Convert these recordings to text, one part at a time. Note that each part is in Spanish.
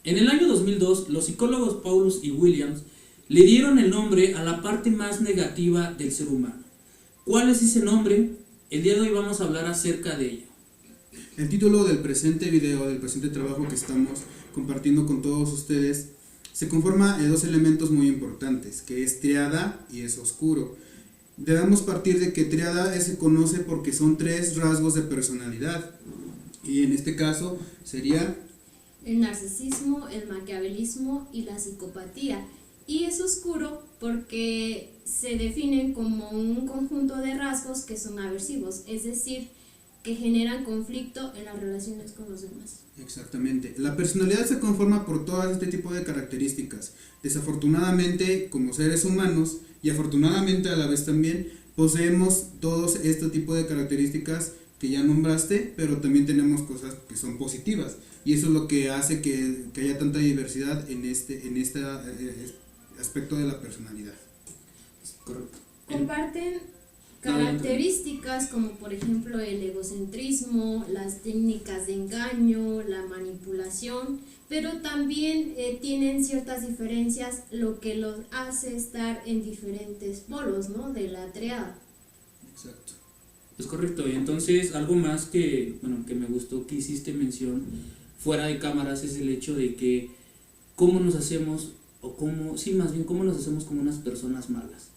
En el año 2002, los psicólogos Paulus y Williams le dieron el nombre a la parte más negativa del ser humano. ¿Cuál es ese nombre? El día de hoy vamos a hablar acerca de ello. El título del presente video, del presente trabajo que estamos compartiendo con todos ustedes, se conforma de dos elementos muy importantes, que es triada y es oscuro. Debemos partir de que triada se conoce porque son 3 rasgos de personalidad, y en este caso sería el narcisismo, el maquiavelismo y la psicopatía. Y es oscuro porque se definen como un conjunto de rasgos que son aversivos, es decir, que generan conflicto en las relaciones con los demás. Exactamente. La personalidad se conforma por todo este tipo de características. Desafortunadamente, como seres humanos, y afortunadamente a la vez también, poseemos todos este tipo de características que ya nombraste, pero también tenemos cosas que son positivas. Y eso es lo que hace que haya tanta diversidad en este aspecto de la personalidad. Correcto. Comparten características como por ejemplo el egocentrismo, las técnicas de engaño, la manipulación, pero también tienen ciertas diferencias, lo que los hace estar en diferentes polos, ¿no?, de la triada. Exacto. Es correcto, y entonces algo más que me gustó que hiciste mención fuera de cámaras es el hecho de que cómo nos hacemos, cómo nos hacemos como unas personas malas.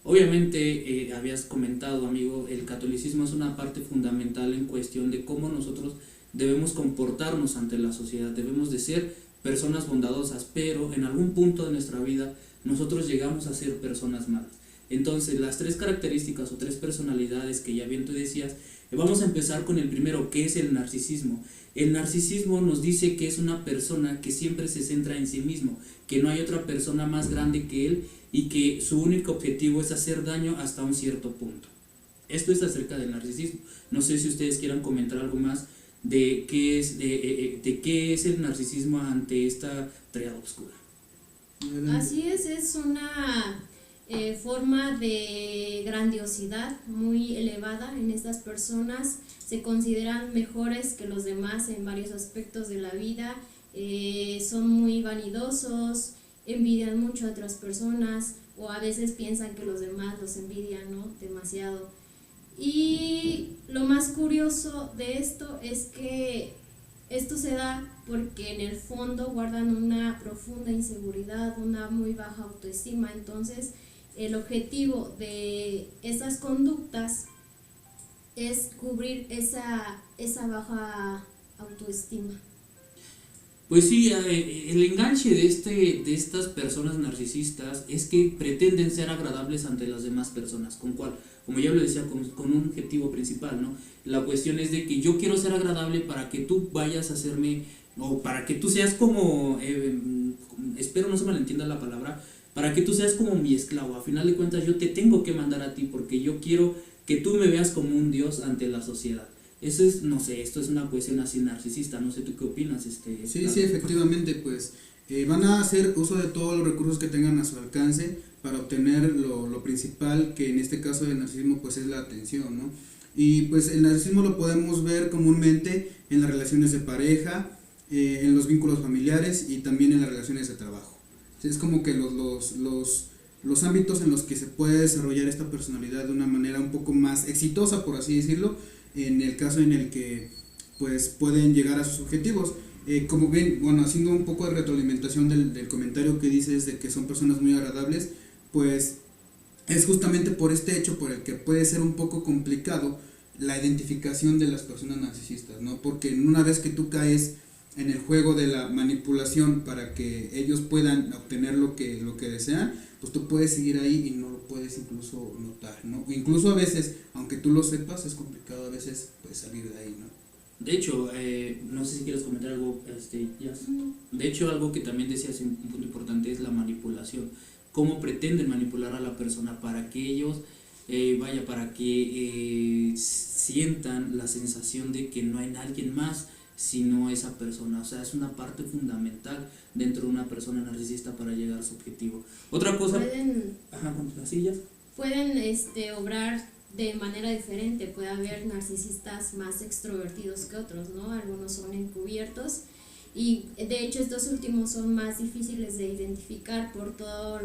Obviamente, habías comentado, amigo, el catolicismo es una parte fundamental en cuestión de cómo nosotros debemos comportarnos ante la sociedad, debemos de ser personas bondadosas, pero en algún punto de nuestra vida nosotros llegamos a ser personas malas. Entonces, las 3 características o 3 personalidades que ya bien tú decías, vamos a empezar con el primero, que es el narcisismo. El narcisismo nos dice que es una persona que siempre se centra en sí mismo, que no hay otra persona más grande que él y que su único objetivo es hacer daño hasta un cierto punto. Esto es acerca del narcisismo. No sé si ustedes quieran comentar algo más de qué es el narcisismo ante esta triada oscura. Así es una forma de grandiosidad muy elevada en estas personas. Se consideran mejores que los demás en varios aspectos de la vida, son muy vanidosos, envidian mucho a otras personas o a veces piensan que los demás los envidian, ¿no?, demasiado. Y lo más curioso de esto es que esto se da porque en el fondo guardan una profunda inseguridad, una muy baja autoestima. Entonces el objetivo de esas conductas es cubrir esa baja autoestima. Pues sí, el enganche de estas personas narcisistas es que pretenden ser agradables ante las demás personas. ¿Con cuál? Como ya lo decía, con un objetivo principal, ¿no? La cuestión es de que yo quiero ser agradable para que tú vayas a hacerme, o para que tú seas como, espero no se malentienda la palabra, para que tú seas como mi esclavo. A final de cuentas yo te tengo que mandar a ti porque yo quiero que tú me veas como un dios ante la sociedad. Eso es, no sé, esto es una cuestión así narcisista, no sé tú qué opinas. Sí, efectivamente, pues van a hacer uso de todos los recursos que tengan a su alcance para obtener lo principal, que en este caso del narcisismo pues es la atención, ¿no? Y pues el narcisismo lo podemos ver comúnmente en las relaciones de pareja, en los vínculos familiares y también en las relaciones de trabajo. Es como que los ámbitos en los que se puede desarrollar esta personalidad de una manera un poco más exitosa, por así decirlo, en el caso en el que pues pueden llegar a sus objetivos. Como ven, haciendo un poco de retroalimentación del comentario que dices de que son personas muy agradables, pues es justamente por este hecho por el que puede ser un poco complicado la identificación de las personas narcisistas, ¿no? Porque una vez que tú caes en el juego de la manipulación para que ellos puedan obtener lo que desean, pues tú puedes seguir ahí y no lo puedes incluso notar, ¿no? O incluso a veces, aunque tú lo sepas, es complicado a veces pues salir de ahí, ¿no? De hecho, no sé si quieres comentar algo, Jazz. De hecho, algo que también decías, un punto importante, es la manipulación. Cómo pretenden manipular a la persona para que ellos, para que sientan la sensación de que no hay alguien más sino esa persona. O sea, es una parte fundamental dentro de una persona narcisista para llegar a su objetivo. Otra cosa, con las sillas, pueden obrar de manera diferente. Puede haber narcisistas más extrovertidos que otros, ¿no? Algunos son encubiertos y de hecho estos últimos son más difíciles de identificar por toda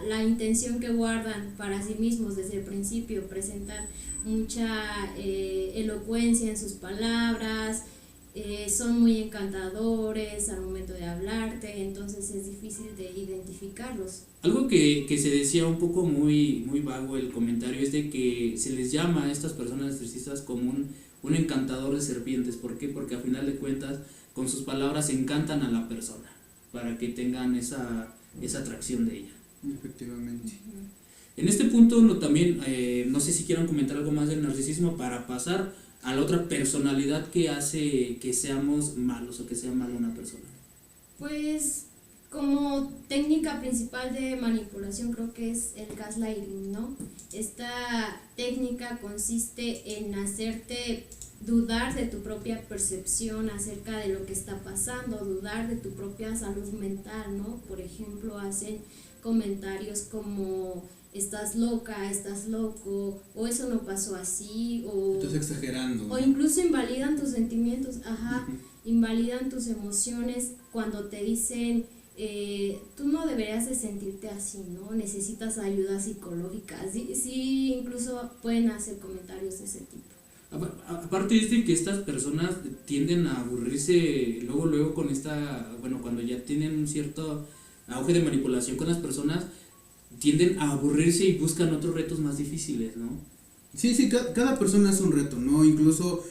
la intención que guardan para sí mismos desde el principio. Presentan mucha elocuencia en sus palabras, son muy encantadores al momento de hablarte, entonces es difícil de identificarlos. Algo que se decía un poco muy vago el comentario es de que se les llama a estas personas narcisistas como un encantador de serpientes. ¿Por qué? Porque a final de cuentas con sus palabras encantan a la persona para que tengan esa atracción de ella. Efectivamente. En este punto también, no sé si quieran comentar algo más del narcisismo para pasar a la otra personalidad que hace que seamos malos o que sea mala una persona. Pues como técnica principal de manipulación creo que es el gaslighting, ¿no? Esta técnica consiste en hacerte dudar de tu propia percepción acerca de lo que está pasando, dudar de tu propia salud mental, ¿no? Por ejemplo, hacen comentarios como estás loca, estás loco, o eso no pasó así, o estás exagerando, ¿no? O incluso invalidan tus sentimientos, invalidan tus emociones cuando te dicen tú no deberías de sentirte así, ¿no? Necesitas ayuda psicológica. Sí, incluso pueden hacer comentarios de ese tipo. Aparte es de que estas personas tienden a aburrirse luego con cuando ya tienen un cierto auge de manipulación con las personas, tienden a aburrirse y buscan otros retos más difíciles, ¿no? Sí, cada persona es un reto, ¿no? Incluso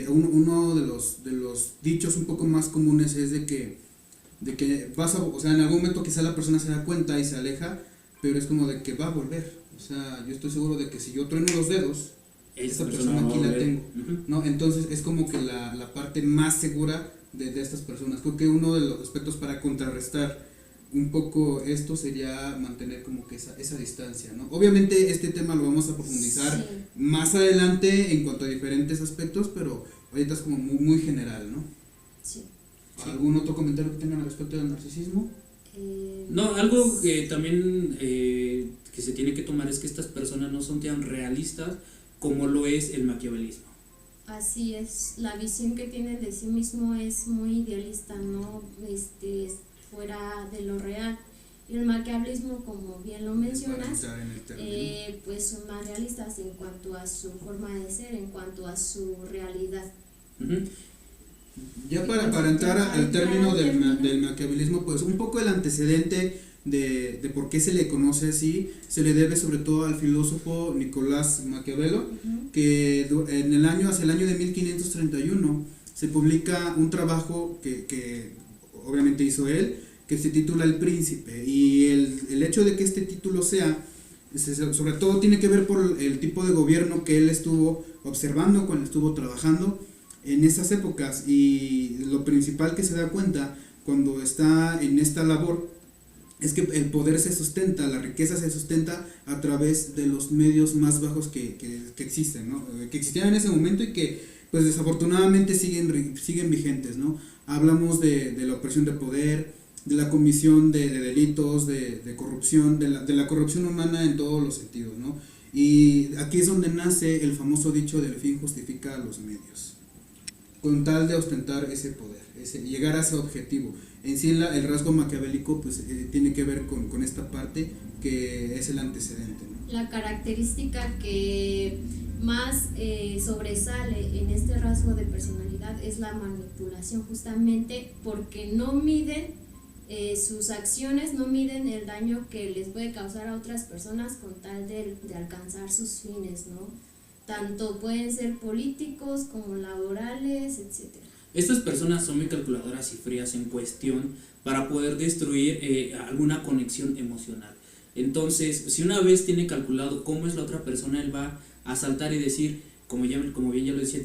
uno de los dichos un poco más comunes es de que en algún momento quizá la persona se da cuenta y se aleja, pero es como de que va a volver. O sea, yo estoy seguro de que si yo trueno los dedos, esta persona aquí la tengo, ¿no? Entonces es como que la parte más segura de estas personas. Creo que uno de los aspectos para contrarrestar un poco esto sería mantener como que esa distancia, ¿no? Obviamente este tema lo vamos a profundizar más adelante en cuanto a diferentes aspectos, pero ahorita es como muy general, ¿no? Sí. ¿Algún otro comentario que tengan al respecto del narcisismo? No, algo que también que se tiene que tomar es que estas personas no son tan realistas como lo es el maquiavelismo. Así es, la visión que tienen de sí mismo es muy idealista, ¿no? Fuera de lo real. Y el maquiavelismo, como bien lo mencionas, pues son más realistas en cuanto a su forma de ser, en cuanto a su realidad. Ya para entrar al término del maquiavelismo, pues un poco el antecedente de por qué se le conoce así, se le debe sobre todo al filósofo Nicolás Maquiavelo, que hacia el año de 1531 se publica un trabajo que obviamente hizo él, que se titula El Príncipe, y el hecho de que este título sobre todo tiene que ver por el tipo de gobierno que él estuvo observando cuando estuvo trabajando en esas épocas, y lo principal que se da cuenta cuando está en esta labor es que el poder se sustenta, la riqueza se sustenta a través de los medios más bajos que existen, ¿no? Que existían en ese momento y que pues desafortunadamente siguen vigentes, ¿no? Hablamos de la opresión de poder, de la comisión de delitos, de corrupción, de la corrupción humana en todos los sentidos, ¿no? Y aquí es donde nace el famoso dicho del fin justifica los medios, con tal de ostentar ese poder, llegar a ese objetivo. En sí el rasgo maquiavélico pues tiene que ver con esta parte que es el antecedente, ¿no? La característica que más sobresale en este rasgo de personalidad es la manipulación, justamente porque no miden sus acciones, no miden el daño que les puede causar a otras personas con tal de alcanzar sus fines, ¿no? Tanto pueden ser políticos como laborales, etcétera. Estas personas son muy calculadoras y frías en cuestión para poder destruir alguna conexión emocional. Entonces, si una vez tiene calculado cómo es la otra persona, él va a saltar y decir, como bien ya lo decía,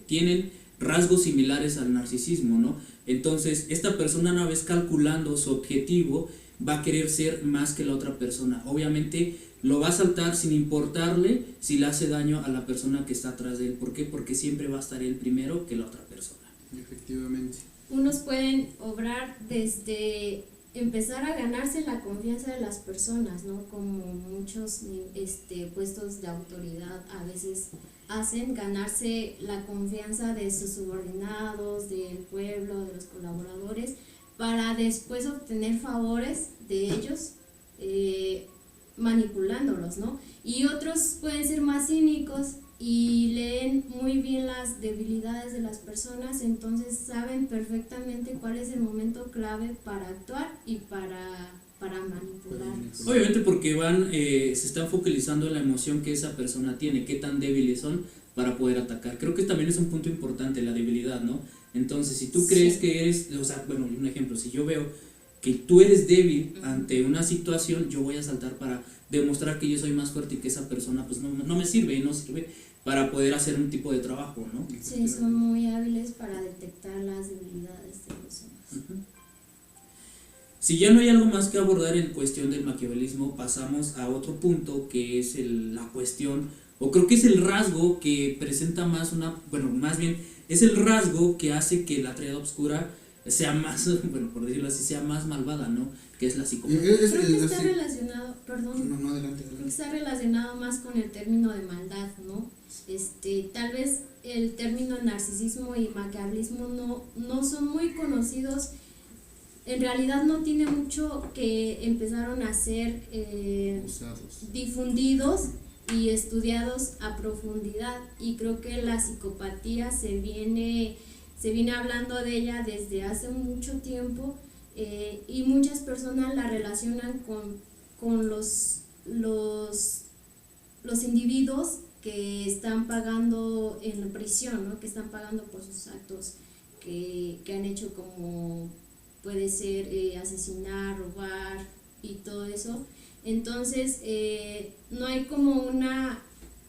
tienen rasgos similares al narcisismo, ¿no? Entonces, esta persona, una vez calculando su objetivo, va a querer ser más que la otra persona. Obviamente lo va a saltar sin importarle si le hace daño a la persona que está atrás de él. ¿Por qué? Porque siempre va a estar él primero que la otra persona. Efectivamente. Unos pueden obrar desde empezar a ganarse la confianza de las personas, ¿no? Como muchos puestos de autoridad a veces hacen ganarse la confianza de sus subordinados, del pueblo, de los colaboradores, para después obtener favores de ellos, manipulándolos, ¿no? Y otros pueden ser más cínicos y leen muy bien las debilidades de las personas, entonces saben perfectamente cuál es el momento clave para actuar y para manipularlos. Obviamente porque se están focalizando en la emoción que esa persona tiene, qué tan débiles son para poder atacar. Creo que también es un punto importante, la debilidad, ¿no? Entonces, si tú crees que eres, o sea, bueno, un ejemplo, si yo veo que tú eres débil ante una situación, yo voy a saltar para demostrar que yo soy más fuerte y que esa persona pues no me sirve y no sirve para poder hacer un tipo de trabajo, ¿no? Sí, son muy hábiles para detectar las debilidades de los demás. Si ya no hay algo más que abordar en cuestión del maquiavelismo, pasamos a otro punto que es la cuestión, o creo que es el rasgo que presenta más más bien es el rasgo que hace que la triada oscura sea más, bueno, por decirlo así, sea más malvada, ¿no? Que es la psicopatía. Creo que está relacionado, perdón, no, adelante. Creo que está relacionado más con el término de maldad, ¿no? Tal vez el término narcisismo y maquiavelismo no son muy conocidos. En realidad no tiene mucho que empezaron a ser difundidos y estudiados a profundidad, y creo que la psicopatía se viene hablando de ella desde hace mucho tiempo, y muchas personas la relacionan con los individuos que están pagando en la prisión, ¿no? Que están pagando por sus actos que han hecho, como puede ser asesinar, robar y todo eso. Entonces no hay como una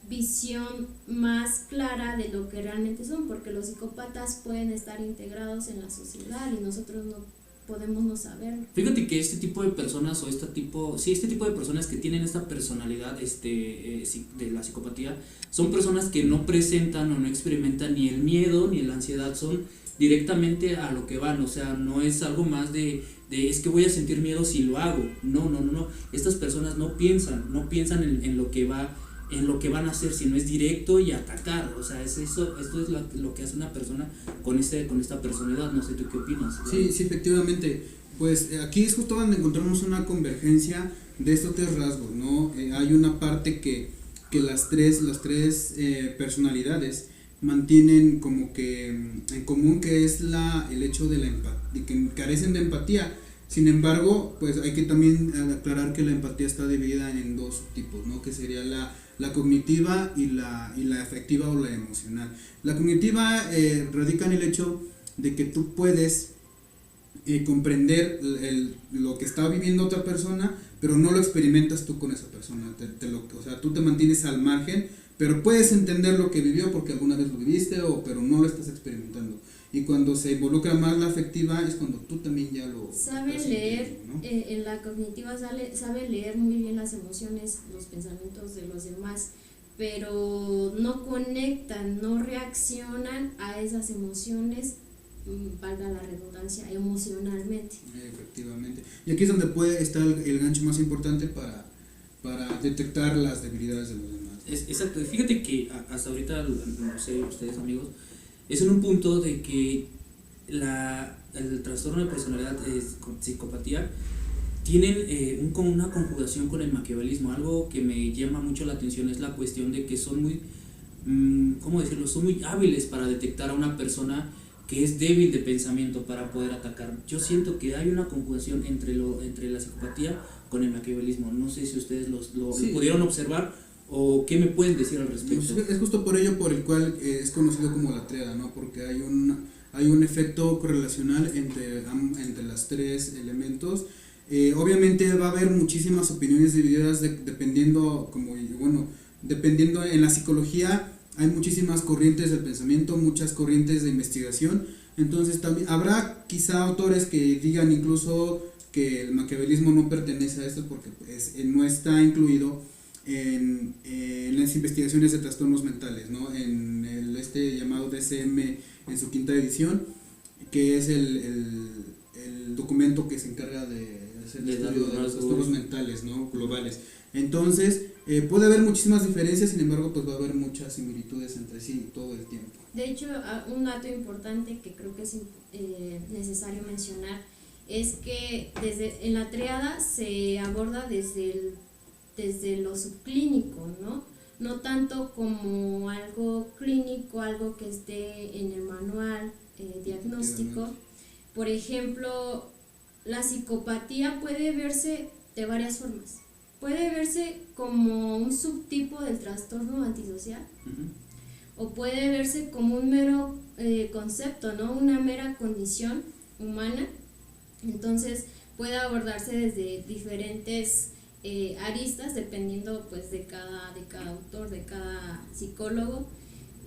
visión más clara de lo que realmente son, porque los psicópatas pueden estar integrados en la sociedad y nosotros no podemos no saberlo. Fíjate que este tipo de personas este tipo de personas que tienen esta personalidad de la psicopatía son personas que no presentan o no experimentan ni el miedo ni la ansiedad, son directamente a lo que van, o sea, no es algo más de es que voy a sentir miedo si lo hago. No, estas personas no piensan en lo que van a hacer, sino es directo y atacar. O sea, esto es lo que hace una persona con esta personalidad. No sé, ¿tú qué opinas? Sí, efectivamente. Pues aquí es justo donde encontramos una convergencia de estos tres rasgos, ¿no? Hay una parte que las tres personalidades mantienen como que en común, que es el hecho de que carecen de empatía. Sin embargo, pues hay que también aclarar que la empatía está dividida en dos tipos, ¿no? Que sería la cognitiva y la afectiva o la emocional. La cognitiva radica en el hecho de que tú puedes comprender lo que está viviendo otra persona, pero no lo experimentas tú con esa persona. O sea, tú te mantienes al margen, pero puedes entender lo que vivió porque alguna vez lo viviste, pero no lo estás experimentando. Y cuando se involucra más la afectiva es cuando tú también ya lo sabe leer, ¿no? En la cognitiva sabe leer muy bien las emociones, los pensamientos de los demás, pero no conectan, no reaccionan a esas emociones, valga la redundancia, emocionalmente. Efectivamente. Y aquí es donde puede estar el gancho más importante para detectar las debilidades de los demás. Exacto. Fíjate que hasta ahorita, no sé, ustedes amigos, es en un punto de que el trastorno de personalidad con psicopatía tienen una conjugación con el maquiavelismo. Algo que me llama mucho la atención es la cuestión de que son muy, ¿cómo decirlo? Son muy hábiles para detectar a una persona que es débil de pensamiento para poder atacar. Yo siento que hay una conjugación entre la psicopatía con el maquiavelismo. No sé si ustedes lo pudieron observar o qué me pueden decir al respecto. Es justo por ello por el cual es conocido como la triada, ¿no? Porque hay un efecto correlacional entre los tres elementos. Obviamente va a haber muchísimas opiniones divididas dependiendo en la psicología. Hay muchísimas corrientes del pensamiento, muchas corrientes de investigación. Entonces también habrá quizá autores que digan incluso que el maquiavelismo no pertenece a esto porque pues, no está incluido en las investigaciones de trastornos mentales, ¿no? En el llamado DSM en su 5ª edición, que es el documento que se encarga de hacer el estudio de los trastornos mentales, ¿no? Globales. Entonces Puede haber muchísimas diferencias, sin embargo, pues va a haber muchas similitudes entre sí todo el tiempo. De hecho, un dato importante que creo que es necesario mencionar es que en la triada se aborda desde lo subclínico, ¿no? No tanto como algo clínico, algo que esté en el manual diagnóstico. Por ejemplo, la psicopatía puede verse de varias formas. Puede verse como un subtipo del trastorno antisocial, o puede verse como un mero concepto, ¿no? Una mera condición humana. Entonces puede abordarse desde diferentes aristas, dependiendo pues de cada autor, de cada psicólogo.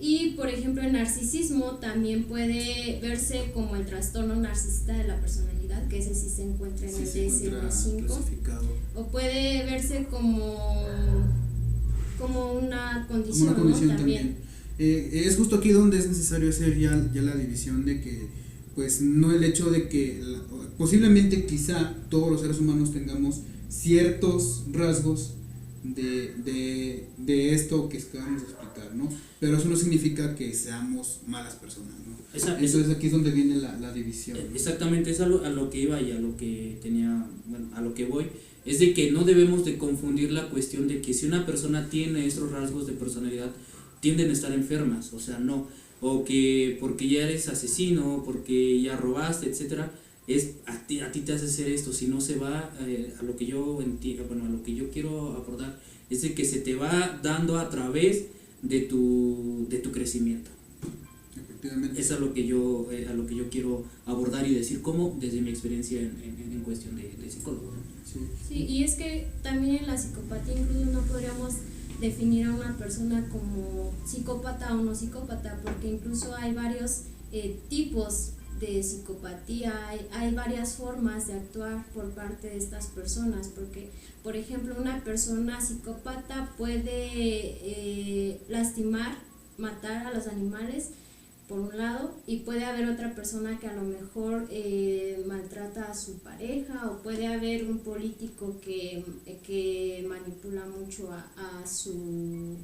Y por ejemplo, el narcisismo también puede verse como el trastorno narcisista de la personalidad, que ese sí se encuentra en el DSM-5, o puede verse como una condición, como una condición, ¿no? también. Es justo aquí donde es necesario hacer ya la división de que, pues, no el hecho de que posiblemente quizá todos los seres humanos tengamos ciertos rasgos de esto que acabamos de explicar, ¿no? Pero eso no significa que seamos malas personas, ¿no? Entonces aquí es donde viene la división, ¿no? Exactamente, es a lo que iba y a lo que tenía, bueno, a lo que voy, es de que no debemos de confundir la cuestión de que si una persona tiene estos rasgos de personalidad, tienden a estar enfermas, o sea, no, o que porque ya eres asesino, porque ya robaste, etcétera, es a ti te hace hacer esto, si no se va a lo que yo entiendo, bueno, a lo que yo quiero abordar, es de que se te va dando a través de tu crecimiento. Efectivamente. Es a lo que yo quiero abordar y decir cómo desde mi experiencia en cuestión de psicólogo. Sí, y es que también en la psicopatía incluso no podríamos definir a una persona como psicópata o no psicópata, porque incluso hay varios tipos de psicopatía, hay varias formas de actuar por parte de estas personas, porque por ejemplo una persona psicópata puede lastimar, matar a los animales por un lado, y puede haber otra persona que a lo mejor maltrata a su pareja, o puede haber un político que manipula mucho a su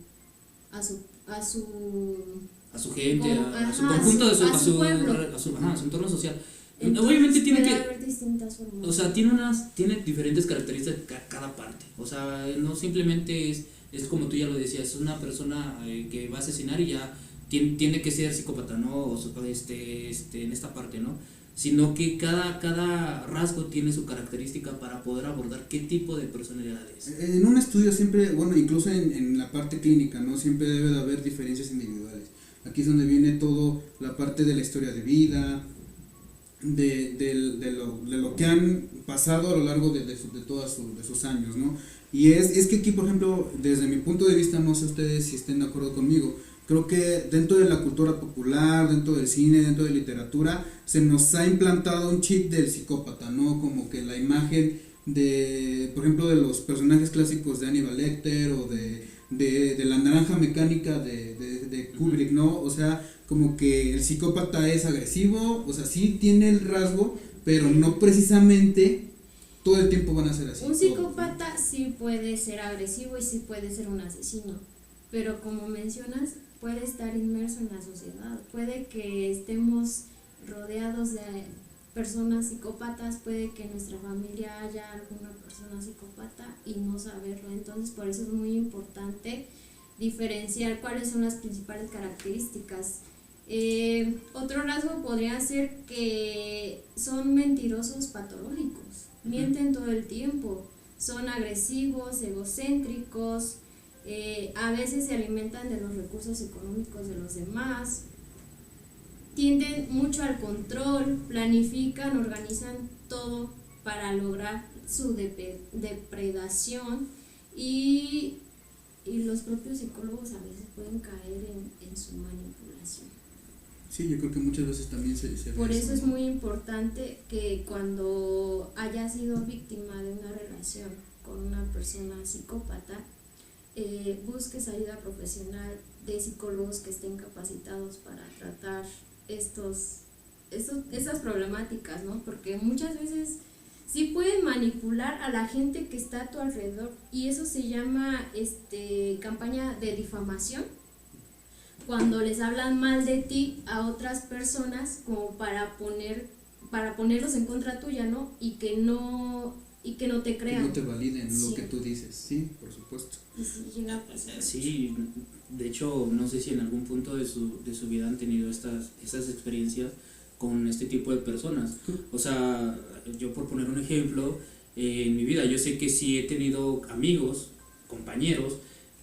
gente, a su ajá, conjunto, a su pueblo, a su entorno social. Entonces, obviamente tiene puede que haber distintas formas. O sea, tiene diferentes características cada parte. O sea, no simplemente es como tú ya lo decías, es una persona que va a asesinar y ya tiene que ser psicópata, ¿no? O en esta parte, ¿no? Sino que cada rasgo tiene su característica para poder abordar qué tipo de personalidad es. En un estudio siempre, bueno, incluso en la parte clínica, ¿no? Siempre debe de haber diferencias individuales. Aquí es donde viene todo la parte de la historia de vida, de lo que han pasado a lo largo de todos sus años, ¿no? Y es que aquí, por ejemplo, desde mi punto de vista, no sé ustedes si estén de acuerdo conmigo, creo que dentro de la cultura popular, dentro del cine, dentro de literatura, se nos ha implantado un chip del psicópata, ¿no? Como que la imagen de, por ejemplo, de los personajes clásicos de Hannibal Lecter o de la naranja mecánica de Kubrick, ¿no? O sea, como que el psicópata es agresivo, o sea, sí tiene el rasgo, pero no precisamente todo el tiempo van a ser así. Un psicópata sí puede ser agresivo y sí puede ser un asesino, pero como mencionas, puede estar inmerso en la sociedad, puede que estemos rodeados de personas psicópatas, puede que en nuestra familia haya alguna persona psicópata y no saberlo. Entonces por eso es muy importante diferenciar cuáles son las principales características. Otro rasgo podría ser que son mentirosos patológicos, mienten todo el tiempo, son agresivos, egocéntricos, a veces se alimentan de los recursos económicos de los demás, tienden mucho al control, planifican, organizan todo para lograr su depredación, y los propios psicólogos a veces pueden caer en su manipulación. Sí, yo creo que muchas veces también se Por eso es muy importante que cuando haya sido víctima de una relación con una persona psicópata, busques ayuda profesional de psicólogos que estén capacitados para tratar estas problemáticas, ¿no? Porque muchas veces sí pueden manipular a la gente que está a tu alrededor, y eso se llama campaña de difamación, cuando les hablan mal de ti a otras personas como para ponerlos en contra tuya, ¿no? Y que no te crean. Que no te validen Sí. lo que tú dices, sí, por supuesto. Y sí llega a pasar. Sí, de hecho, no sé si en algún punto de su vida han tenido estas experiencias con este tipo de personas. O sea, yo por poner un ejemplo, en mi vida yo sé que sí he tenido amigos, compañeros,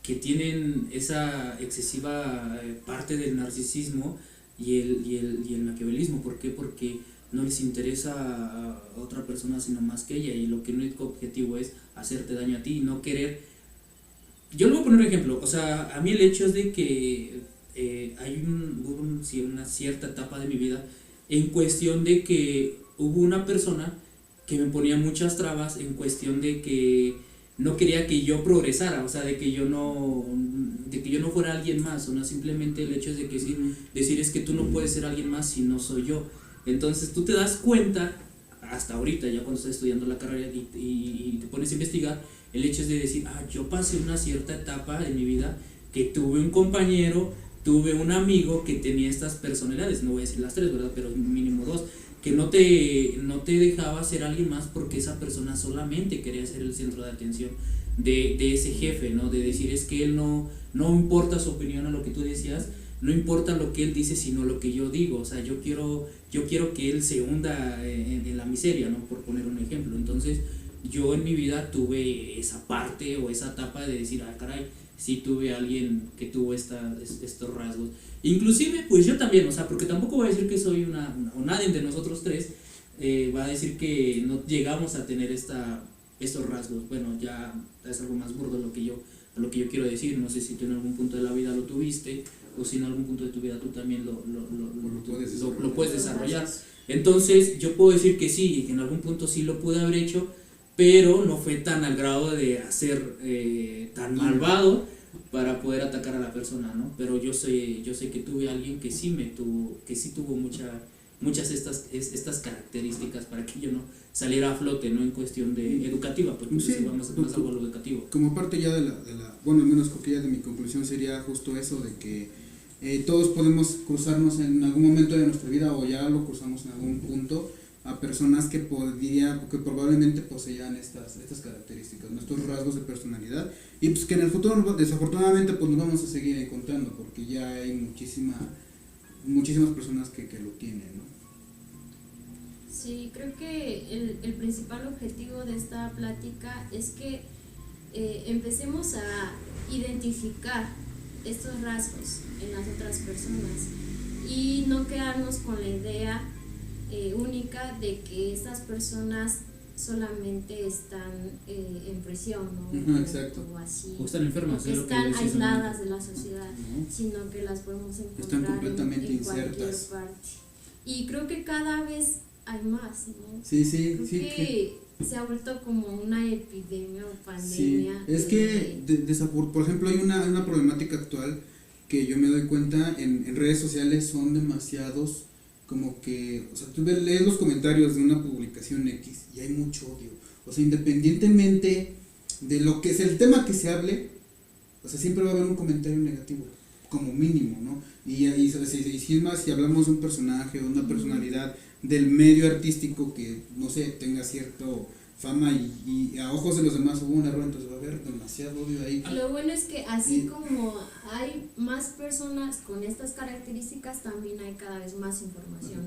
que tienen esa excesiva parte del narcisismo y el maquiavelismo. ¿Por qué? Porque no les interesa a otra persona sino más que ella, y lo que el único objetivo es hacerte daño a ti y no querer. Yo le voy a poner un ejemplo, o sea, a mí el hecho es de que hubo una cierta etapa de mi vida en cuestión de que hubo una persona que me ponía muchas trabas en cuestión de que no quería que yo progresara, o sea, de que yo no fuera alguien más, o no, simplemente el hecho es de que decir es que tú no puedes ser alguien más si no soy yo. Entonces tú te das cuenta, hasta ahorita, ya cuando estás estudiando la carrera y te pones a investigar, el hecho es de decir, yo pasé una cierta etapa de mi vida que tuve un compañero, tuve un amigo que tenía estas personalidades, no voy a decir las 3, ¿verdad? Pero mínimo 2, que no te dejaba ser alguien más porque esa persona solamente quería ser el centro de atención de ese jefe, ¿no? De decir, es que él no importa su opinión a lo que tú decías, no importa lo que él dice, sino lo que yo digo. O sea, yo quiero que él se hunda en la miseria, ¿no? Por poner un ejemplo. Entonces, yo en mi vida tuve esa parte o esa etapa de decir, caray, sí tuve a alguien que tuvo estos rasgos. Inclusive, pues yo también, o sea, porque tampoco voy a decir que soy o nadie de nosotros tres va a decir que no llegamos a tener estos rasgos. Bueno, ya es algo más burdo lo que yo quiero decir. No sé si tú en algún punto de la vida lo tuviste, o si en algún punto de tu vida tú también lo puedes desarrollar. Entonces yo puedo decir que sí, que en algún punto sí lo pude haber hecho, pero no fue tan al grado de hacer tan malvado para poder atacar a la persona, ¿no? Pero yo sé que tuve a alguien que sí tuvo muchas estas características para que yo no saliera a flote, ¿no? En cuestión de educativa, porque sí, vamos más a lo educativo. Como parte ya de la bueno, al menos creo de mi conclusión sería justo eso, de que todos podemos cruzarnos en algún momento de nuestra vida, o ya lo cruzamos en algún punto, a personas que probablemente poseían estas características, nuestros rasgos de personalidad, y pues que en el futuro desafortunadamente pues nos vamos a seguir encontrando, porque ya hay muchísimas personas que lo tienen, ¿no? Sí, creo que el principal objetivo de esta plática es que empecemos a identificar estos rasgos en las otras personas y no quedarnos con la idea única de que estas personas solamente están en prisión, ¿no? Exacto. O así, o están enfermas, o que están aisladas de la sociedad, sino que las podemos encontrar en cualquier parte. Y creo que cada vez hay más, ¿no? Sí, creo que se ha vuelto como una epidemia o pandemia. Sí, es que por ejemplo hay una problemática actual que yo me doy cuenta en redes sociales, son demasiados, como que, o sea, tú lees los comentarios de una publicación X y hay mucho odio, o sea, independientemente de lo que es el tema que se hable, o sea, siempre va a haber un comentario negativo, como mínimo, ¿no? Y si es más, si hablamos de un personaje o una personalidad del medio artístico que, no sé, tenga cierto fama y a ojos de los demás hubo un error, entonces va a haber demasiado odio ahí. Lo bueno es que así como hay más personas con estas características, también hay cada vez más información.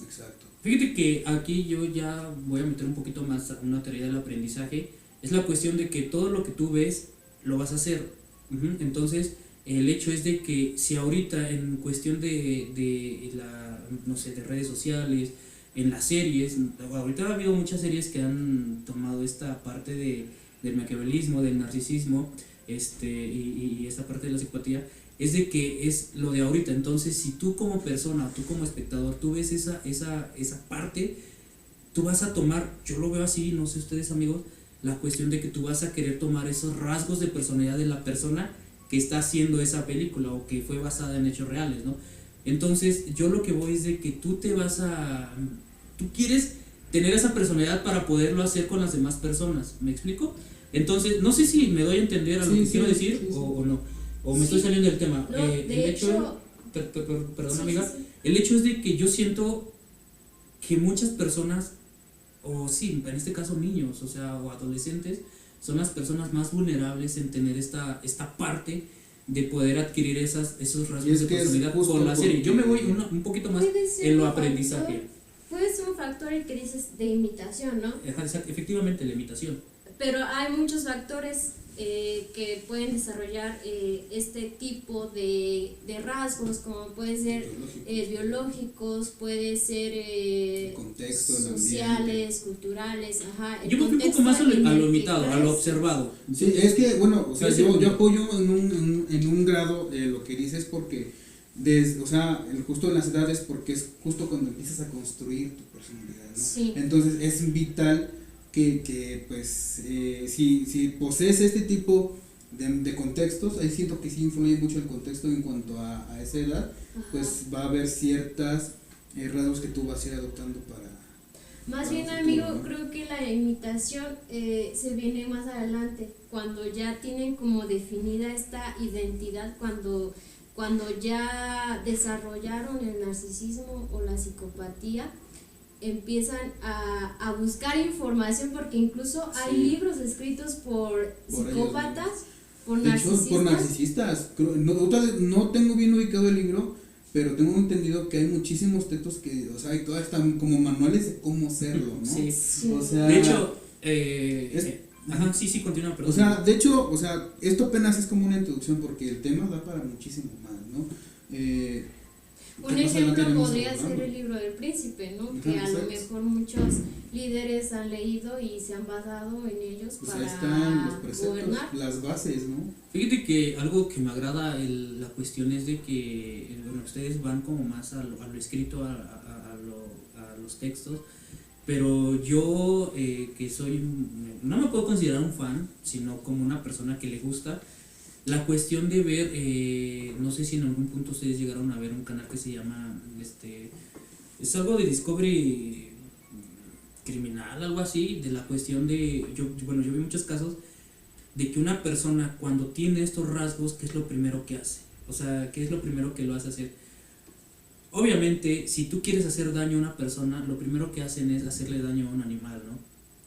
Exacto. Fíjate que aquí yo ya voy a meter un poquito más a una teoría del aprendizaje. Es la cuestión de que todo lo que tú ves lo vas a hacer. Entonces el hecho es de que si ahorita en cuestión de redes sociales, en las series, ahorita ha habido muchas series que han tomado esta parte del maquiavelismo, del narcisismo, y esta parte de la psicopatía, es de que es lo de ahorita. Entonces si tú como persona, tú como espectador, tú ves esa parte, tú vas a tomar, yo lo veo así, no sé ustedes amigos, la cuestión de que tú vas a querer tomar esos rasgos de personalidad de la persona que está haciendo esa película o que fue basada en hechos reales, ¿no? Entonces yo lo que voy es de que tú quieres tener esa personalidad para poderlo hacer con las demás personas. ¿Me explico? Entonces, no sé si me doy a entender a lo que quiero decir o no, o me estoy saliendo del tema. No, El hecho, perdón amiga, el hecho es de que yo siento que muchas personas, o sí, en este caso niños, o sea, o adolescentes, son las personas más vulnerables en tener esta parte de poder adquirir esos rasgos de personalidad por la serie. Yo me voy un poquito más en lo aprendizaje. Puede ser un factor el que dices de imitación, ¿no? Efectivamente, la imitación. Pero hay muchos factores que pueden desarrollar este tipo de rasgos, como puede ser biológicos, puede ser contexto, sociales, culturales, ajá. Yo me fui un poco más a lo imitado, a lo observado. Sí, es que, bueno, o sea, yo apoyo en un grado lo que dices porque, o sea, justo en las edades, porque es justo cuando empiezas a construir tu personalidad, ¿no? Sí. Entonces es vital que pues, si posees este tipo de contextos, ahí siento que sí influye mucho el contexto en cuanto a esa edad, Ajá. pues va a haber ciertas rasgos que tú vas a ir adoptando para... Más bien, futuro, amigo, ¿no? creo que la imitación se viene más adelante, cuando ya tienen como definida esta identidad, cuando ya desarrollaron el narcisismo o la psicopatía, empiezan a buscar información, porque incluso hay libros escritos por psicópatas, por narcisistas. Por narcisistas. No tengo bien ubicado el libro, pero tengo entendido que hay muchísimos textos que, o sea, y todas están como manuales de cómo serlo, ¿no? Sí. O sea, de hecho, ajá, sí, continúa, perdón. O sea, de hecho, o sea, esto apenas es como una introducción porque el tema da para muchísimo más, ¿no? Un ejemplo podría ser el libro del príncipe, ¿no? Que a lo mejor muchos líderes han leído y se han basado en ellos Pues para ahí están los preceptos, gobernar. las bases, ¿no? Fíjate que algo que me agrada la cuestión es de que bueno, ustedes van como más a lo escrito, a los textos, pero yo que soy, no me puedo considerar un fan, sino como una persona que le gusta la cuestión de ver, no sé si en algún punto ustedes llegaron a ver un canal que se llama, es algo de Discovery criminal, algo así, de la cuestión de, yo vi muchos casos de que una persona cuando tiene estos rasgos, ¿qué es lo primero que hace? O sea, ¿qué es lo primero que lo hace hacer? Obviamente, si tú quieres hacer daño a una persona, lo primero que hacen es hacerle daño a un animal, ¿no?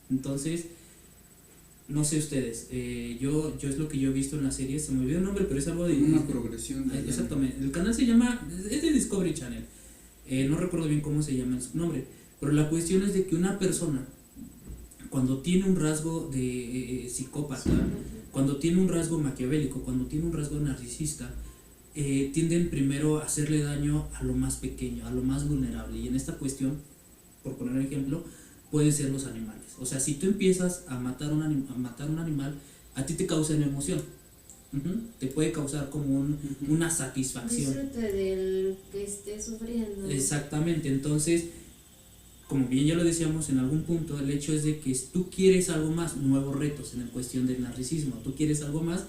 Entonces, no sé ustedes, yo es lo que yo he visto en la serie, se me olvidó el nombre, pero es algo de... Una progresión. Exactamente, el canal se llama, es de Discovery Channel, no recuerdo bien cómo se llama su nombre, pero la cuestión es de que una persona, cuando tiene un rasgo de psicópata, cuando tiene un rasgo maquiavélico, cuando tiene un rasgo narcisista, tienden primero a hacerle daño a lo más pequeño, a lo más vulnerable, y en esta cuestión, por poner un ejemplo, pueden ser los animales. O sea, si tú empiezas a matar un animal, a ti te causa una emoción. Te puede causar como una satisfacción. Disfrute del que esté sufriendo. Exactamente, entonces, como bien ya lo decíamos en algún punto, el hecho es de que tú quieres algo más, nuevos retos en la cuestión del narcisismo, tú quieres algo más,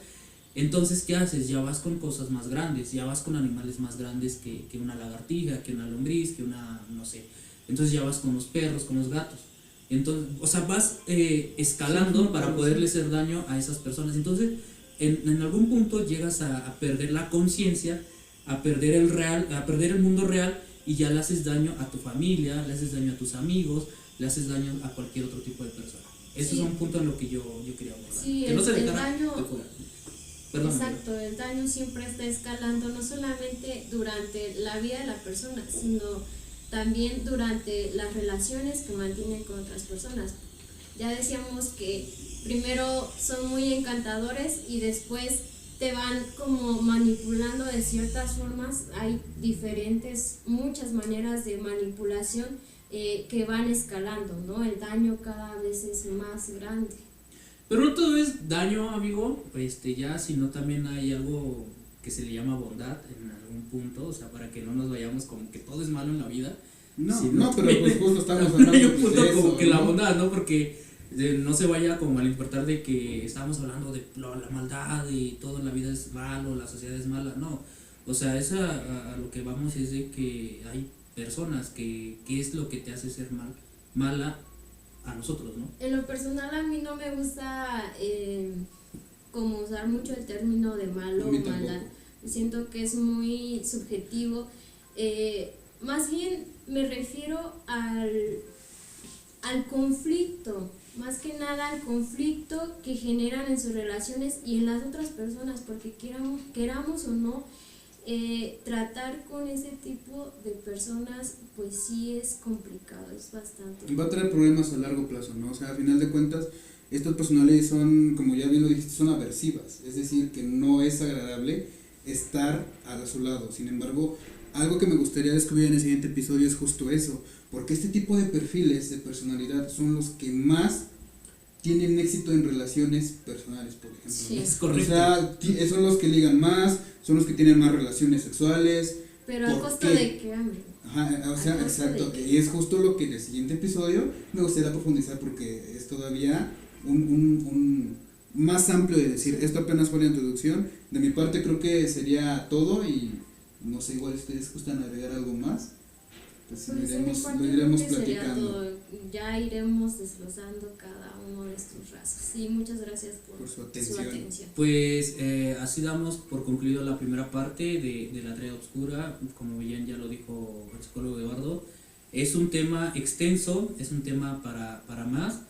entonces ¿qué haces? Ya vas con cosas más grandes, ya vas con animales más grandes que una lagartija, que una lombriz, que una, no sé, entonces ya vas con los perros, con los gatos. Entonces, o sea, vas escalando para poderle hacer daño a esas personas. Entonces, en algún punto llegas a perder la conciencia, a perder el mundo real, y ya le haces daño a tu familia, le haces daño a tus amigos, le haces daño a cualquier otro tipo de persona. Eso es un punto en lo que yo quería abordar. Sí, que no se el dejara daño, de fuera. Perdón, exacto, amigo. el daño siempre está escalando, no solamente durante la vida de la persona, sino también durante las relaciones que mantienen con otras personas. Ya decíamos que primero son muy encantadores y después te van como manipulando de ciertas formas. Hay muchas maneras de manipulación que van escalando, ¿no? El daño cada vez es más grande. Pero no todo es daño, amigo, ya, sino también hay algo que se le llama bondad en algún punto, o sea, para que no nos vayamos como que todo es malo en la vida. No, pero pues justo estamos hablando de un punto eso, como que ¿no? la bondad, ¿no? Porque no se vaya como al importar de que estamos hablando de la maldad y todo en la vida es malo, la sociedad es mala, no. O sea, a lo que vamos es de que hay personas que ¿qué es lo que te hace ser mal? mala a nosotros, ¿no? En lo personal a mí no me gusta como usar mucho el término de malo o maldad. Siento que es muy subjetivo. Más bien me refiero al conflicto, más que nada al conflicto que generan en sus relaciones y en las otras personas, porque queramos o no, tratar con ese tipo de personas pues sí es complicado, es bastante. Va a traer problemas a largo plazo, ¿no? O sea, a final de cuentas, estas personalidades son, como ya bien lo dijiste, son aversivas, es decir, que no es agradable estar a su lado. Sin embargo, algo que me gustaría descubrir en el siguiente episodio es justo eso, porque este tipo de perfiles de personalidad son los que más tienen éxito en relaciones personales, por ejemplo. Sí. Es correcto. O sea, son los que ligan más, son los que tienen más relaciones sexuales. Pero a costa de que amen. Ajá, o sea, A costa exacto. de que- Y es justo lo que en el siguiente episodio me gustaría profundizar porque es todavía un más amplio de decir. Esto apenas fue la introducción. De mi parte creo que sería todo y no sé, igual ustedes gustan agregar algo más. Pues Pues lo en mi parte iremos creo que sería platicando. todo. Ya iremos desglosando cada uno de estos rasgos. Sí, muchas gracias por Su atención. Pues así damos por concluido la primera parte de la tarea oscura. Como bien ya lo dijo el psicólogo Eduardo, es un tema extenso, es un tema para más.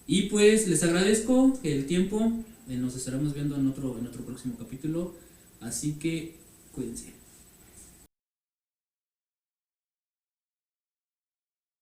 Y pues les agradezco el tiempo, nos estaremos viendo en otro próximo capítulo, así que cuídense.